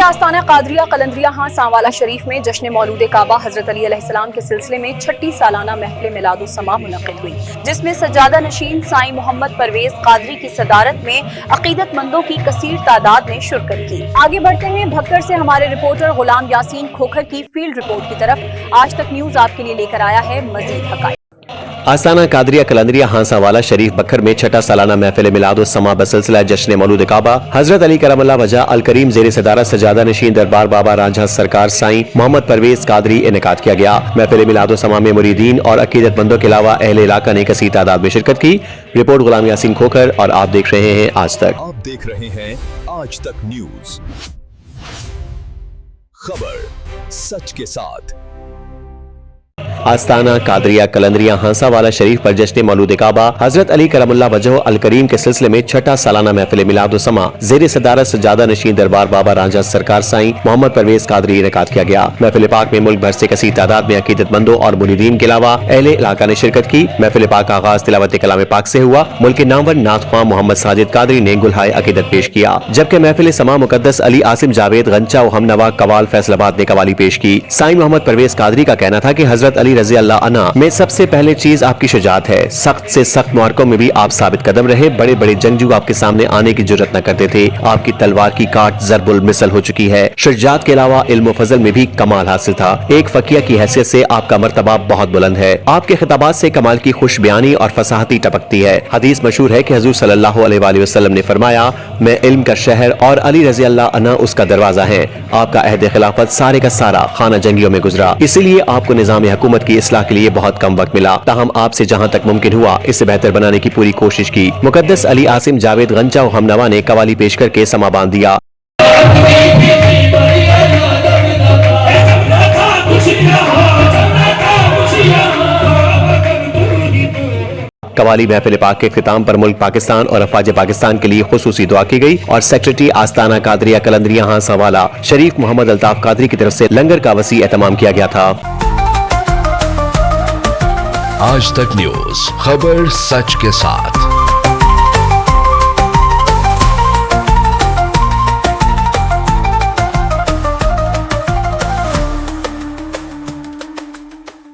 آستانہ قادریہ قلندریہ ہاں سانوالا شریف میں جشن مولود کعبہ حضرت علی علیہ السلام کے سلسلے میں 6ٹی سالانہ محفل میلاد السما منعقد ہوئی، جس میں سجادہ نشین سائیں محمد پرویز قادری کی صدارت میں عقیدت مندوں کی کثیر تعداد نے شرکت کی۔ آگے بڑھتے ہیں بھکر سے ہمارے رپورٹر غلام یاسین کھوکھر کی فیلڈ رپورٹ کی طرف۔ آج تک نیوز آپ کے لیے لے کر آیا ہے مزید حقائق۔ آستانہ قادریہ قلندریہ ہاں سانوالا شریف بکھر میں 6ٹا سالانہ محفل میلاد السما بسلسلہ جشن مولود کعبہ حضرت علی کرم اللہ وجہ الکریم زیر صدارت سجادہ نشین دربار بابا رانجھا سرکار سائیں محمد پرویز قادری انعقاد کیا گیا۔ محفل میلاد السما میں مریدین اور عقیدت مندوں کے علاوہ اہل علاقہ نے کثیر تعداد میں شرکت کی۔ رپورٹ غلام یاسین کھوکھر اور آپ دیکھ رہے ہیں آج تک۔ آپ دیکھ رہے ہیں آج تک نیوز، خبر سچ کے ساتھ۔ آستانہ قادریہ قلندریہ ہاں سانوالا شریف پر جشن مولود کعبہ حضرت علی کرم اللہ وجہ الکریم کے سلسلے میں 6ٹا سالانہ محفل میلاد السما زیر صدارت سجادہ نشین دربار بابا رانجھا سرکار سائیں محمد پرویز قادری انعقاد کیا گیا۔ محفل پاک میں ملک بھر سے کثیر تعداد میں عقیدت مندوں اور مریدین کے علاوہ اہل علاقہ نے شرکت کی۔ محفل پاک کا آغاز تلاوت کلام پاک سے ہوا۔ ملک کے نامور نعت خواں محمد ساجد قادری نے گلہائے عقیدت پیش کیا، جبکہ محفل سما مقدس علی عاصم جاوید غنچہ و ہم نوا قوال فیصل آباد نے قوالی پیش کی۔ سائیں محمد پرویز قادری کا کہنا تھا کہ حضرت علی رضی اللہ عنہ میں سب سے پہلے چیز آپ کی شجاعت ہے۔ سخت سے سخت معرکوں میں بھی آپ ثابت قدم رہے، بڑے بڑے جنگجو آپ کے سامنے آنے کی جرات نہ کرتے تھے۔ آپ کی تلوار کی کاٹ ضرب المثل ہو چکی ہے۔ شجاعت کے علاوہ علم و فضل میں بھی کمال حاصل تھا۔ ایک فقیہ کی حیثیت سے آپ کا مرتبہ بہت بلند ہے۔ آپ کے خطابات سے کمال کی خوش بیانی اور فصاحتی ٹپکتی ہے۔ حدیث مشہور ہے کہ حضور صلی اللہ علیہ وآلہ وسلم نے فرمایا، میں علم کا شہر اور علی رضی اللہ عنہ اس کا دروازہ ہے۔ آپ کا عہد خلافت سارے کا سارا خانہ جنگیوں میں گزرا، اسی لیے آپ کو نظام حکومت کی اصلاح کے لیے بہت کم وقت ملا، تاہم آپ سے جہاں تک ممکن ہوا اسے بہتر بنانے کی پوری کوشش کی۔ مقدس علی عاصم جاوید غنچہ و ہم نوا نے قوالی پیش کر کے سما باندھ دیا۔ قوالی محفل پاک کے اختتام پر ملک پاکستان اور افواج پاکستان کے لیے خصوصی دعا کی گئی اور سیکرٹری آستانہ قادریہ قلندریہ ہاں سانوالا شریف محمد الطاف قادری کی طرف سے لنگر کا وسیع اہتمام کیا گیا تھا۔ آج تک نیوز، خبر سچ کے ساتھ۔